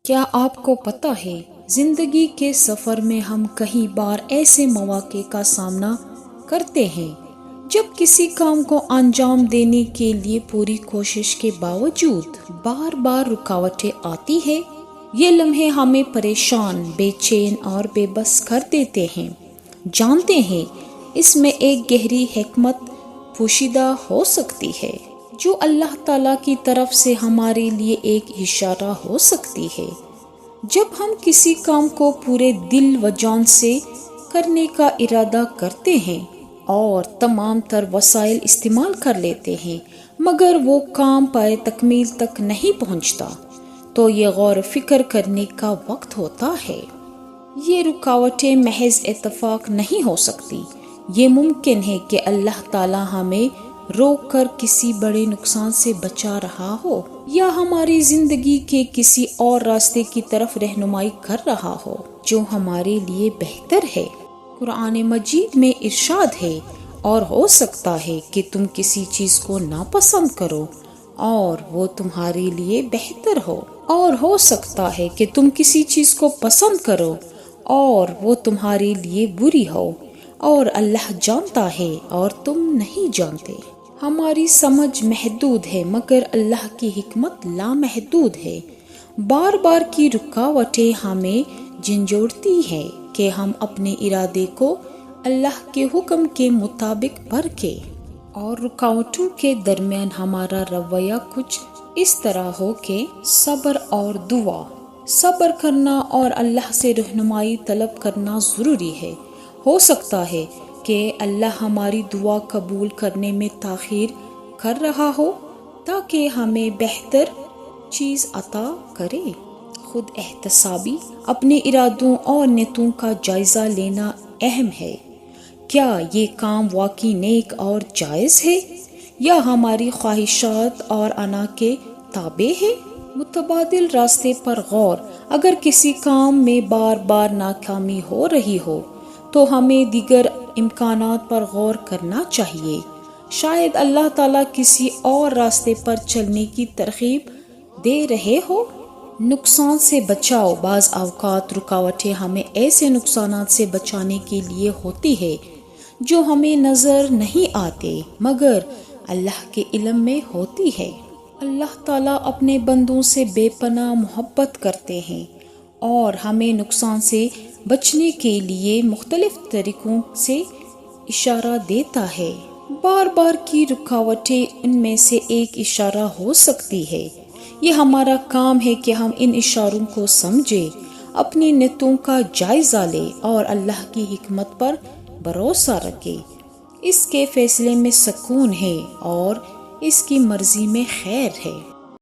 کیا آپ کو پتہ ہے زندگی کے سفر میں ہم کئی بار ایسے مواقع کا سامنا کرتے ہیں جب کسی کام کو انجام دینے کے لیے پوری کوشش کے باوجود بار بار رکاوٹیں آتی ہیں۔ یہ لمحے ہمیں پریشان، بے چین اور بے بس کر دیتے ہیں۔ جانتے ہیں اس میں ایک گہری حکمت پوشیدہ ہو سکتی ہے جو اللہ تعالیٰ کی طرف سے ہمارے لیے ایک اشارہ ہو سکتی ہے۔ جب ہم کسی کام کو پورے دل و جان سے کرنے کا ارادہ کرتے ہیں اور تمام تر وسائل استعمال کر لیتے ہیں مگر وہ کام پائے تکمیل تک نہیں پہنچتا تو یہ غور و فکر کرنے کا وقت ہوتا ہے۔ یہ رکاوٹیں محض اتفاق نہیں ہو سکتی۔ یہ ممکن ہے کہ اللہ تعالیٰ ہمیں روک کر کسی بڑے نقصان سے بچا رہا ہو یا ہماری زندگی کے کسی اور راستے کی طرف رہنمائی کر رہا ہو جو ہمارے لیے بہتر ہے۔ قرآن مجید میں ارشاد ہے، اور ہو سکتا ہے کہ تم کسی چیز کو ناپسند کرو اور وہ تمہارے لیے بہتر ہو، اور ہو سکتا ہے کہ تم کسی چیز کو پسند کرو اور وہ تمہارے لیے بری ہو، اور اللہ جانتا ہے اور تم نہیں جانتے۔ ہماری سمجھ محدود ہے مگر اللہ کی حکمت لامحدود ہے۔ بار بار کی رکاوٹیں ہمیں جھنجھوڑتی ہیں کہ ہم اپنے ارادے کو اللہ کے حکم کے مطابق پرکھیں، اور رکاوٹوں کے درمیان ہمارا رویہ کچھ اس طرح ہو کہ صبر اور دعا، صبر کرنا اور اللہ سے رہنمائی طلب کرنا ضروری ہے۔ ہو سکتا ہے کہ اللہ ہماری دعا قبول کرنے میں تاخیر کر رہا ہو تاکہ ہمیں بہتر چیز عطا کرے۔ خود احتسابی، اپنے ارادوں اور نیتوں کا جائزہ لینا اہم ہے۔ کیا یہ کام واقعی نیک اور جائز ہے یا ہماری خواہشات اور انا کے تابع ہے؟ متبادل راستے پر غور۔ اگر کسی کام میں بار بار ناکامی ہو رہی ہو تو ہمیں دیگر امکانات پر غور کرنا چاہیے۔ شاید اللہ تعالیٰ کسی اور راستے پر چلنے کی ترغیب دے رہے ہو۔ نقصان سے بچاؤ۔ بعض اوقات رکاوٹیں ہمیں ایسے نقصانات سے بچانے کے لیے ہوتی ہے جو ہمیں نظر نہیں آتے مگر اللہ کے علم میں ہوتی ہے۔ اللہ تعالیٰ اپنے بندوں سے بے پناہ محبت کرتے ہیں اور ہمیں نقصان سے بچنے کے لیے مختلف طریقوں سے اشارہ دیتا ہے۔ بار بار کی رکاوٹیں ان میں سے ایک اشارہ ہو سکتی ہے۔ یہ ہمارا کام ہے کہ ہم ان اشاروں کو سمجھیں، اپنی نیتوں کا جائزہ لیں اور اللہ کی حکمت پر بھروسہ رکھیں۔ اس کے فیصلے میں سکون ہے اور اس کی مرضی میں خیر ہے۔